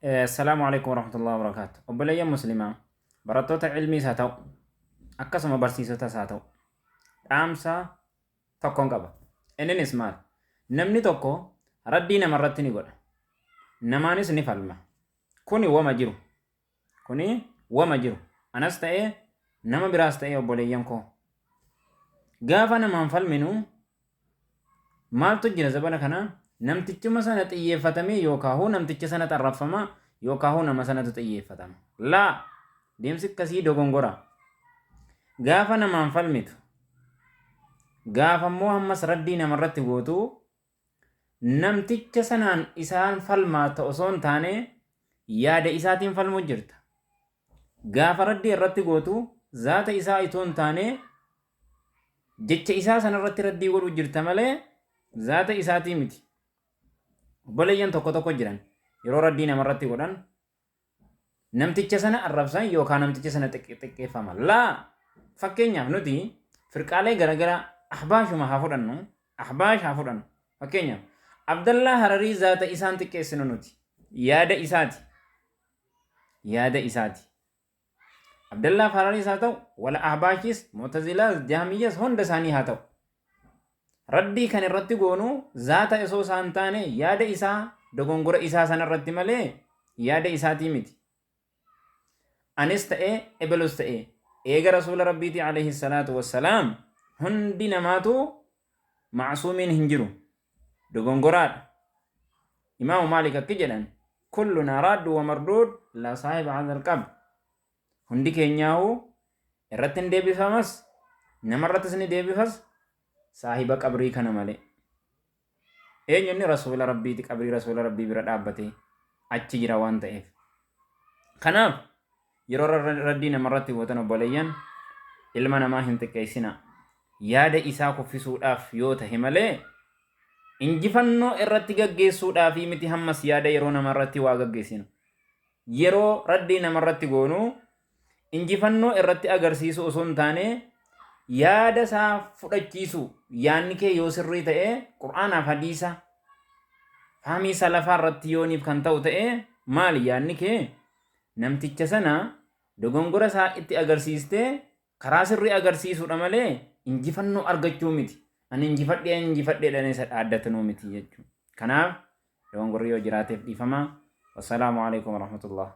السلام عليكم ورحمة الله وبركاته. وبلي مسلمة براتوتا علمي ساتو أكاسما برسيسوتا ساتو أمسا تكون قبا إنن اسمال نمني توكو ردي نمرتني قد نماني سنفعلما كوني وما جيرو كوني وما جيرو أنا استأي نما براستأي وبلي يمكو غافا نمان فالمنو maaltu jira zabana kana namtichuma sana xiyyeeffatamee yookaan namticha sana xarraffamaa yookaan nama sanatu xiyyeeffatama. Laa deemsi akkasii dogongora. Gaafa namaan falmitu gaafa immoo ammas raddii namarratti gootu namticha sanaan isaan falmaa ta'u osoo hin taane yaada isaatiin falmuu jirta. Gaafa raddii irratti gootu zaata isaa itoo hin taane jecha isaa sanarratti raddii godhuu jirta malee zaata isaatii miti. Obboleeyyan tokko tokko jiran yeroo raddii namarratti godhan namticha sana arrabsan yookaan namticha sana xiqqeeffama. Laa fakkeenyaaf nuti firqaalee garaagaraa ahbaashuma haa fudhannu ahbaash haa fudhannu. Fakkeenyaaf Abdallaa Hararii zaata isaan xiqqeessinu nuti yaada isaati. Yaada isaati. Abdallaa Hararii haa ta'u wala ahbaashis Mu'tazilaas Jahmiyyas hunda isaanii haa ta'u. Raddii kan irratti goonu zaata isoo isaan taane yaada isaa dogongora isaa sana irratti malee yaada isaatii miti. Anis ta'ee ebelus ta'ee eega rasuula rabbiiti alayhi salaatu wassalaam hundi namaatu macsuumiin hin jiru dogongoraadha. Imaamu Maalik akki jedhan kullunaa raaddu wa marduud laa saahiba hadal qab. Hundi keenyaahu irratti hin deebifamas namarrattis ni deebifas saahiba qabrii kana malee. Eenyunni rasuula rabbiiti qabrii rasuula rabbii bira dhaabbate achi jira waan ta'eef. Kanaaf yeroo raddii namarratti gootan obboleeyyan ilma namaa hin xiqqeessina. Yaada isaa kuffisuudhaaf yoo tahe malee injifannoo irratti gaggeessuudhaaf miti hammas yaada yeroo namarratti waa gaggeessinu. Yeroo raddii namarratti goonu injifannoo irratti agarsiisu osoo hin taane yaada isaa fudhachiisu yaanni kee yoo sirrii ta'e qur'aanaaf hadiisa fahamii salafaa irratti yooniif kan ta'u ta'e maali yaanni kee namticha sana dogongora isaa itti agarsiistee karaa sirrii agarsiisuudha malee injifannoo argachuu miti. Ani injifadheedhaan isa dhaaddatanuu miti jechuudha. Kanaaf dogongorri yoo jiraateef dhiifama. Wassalaamu alaikum warahmatullah.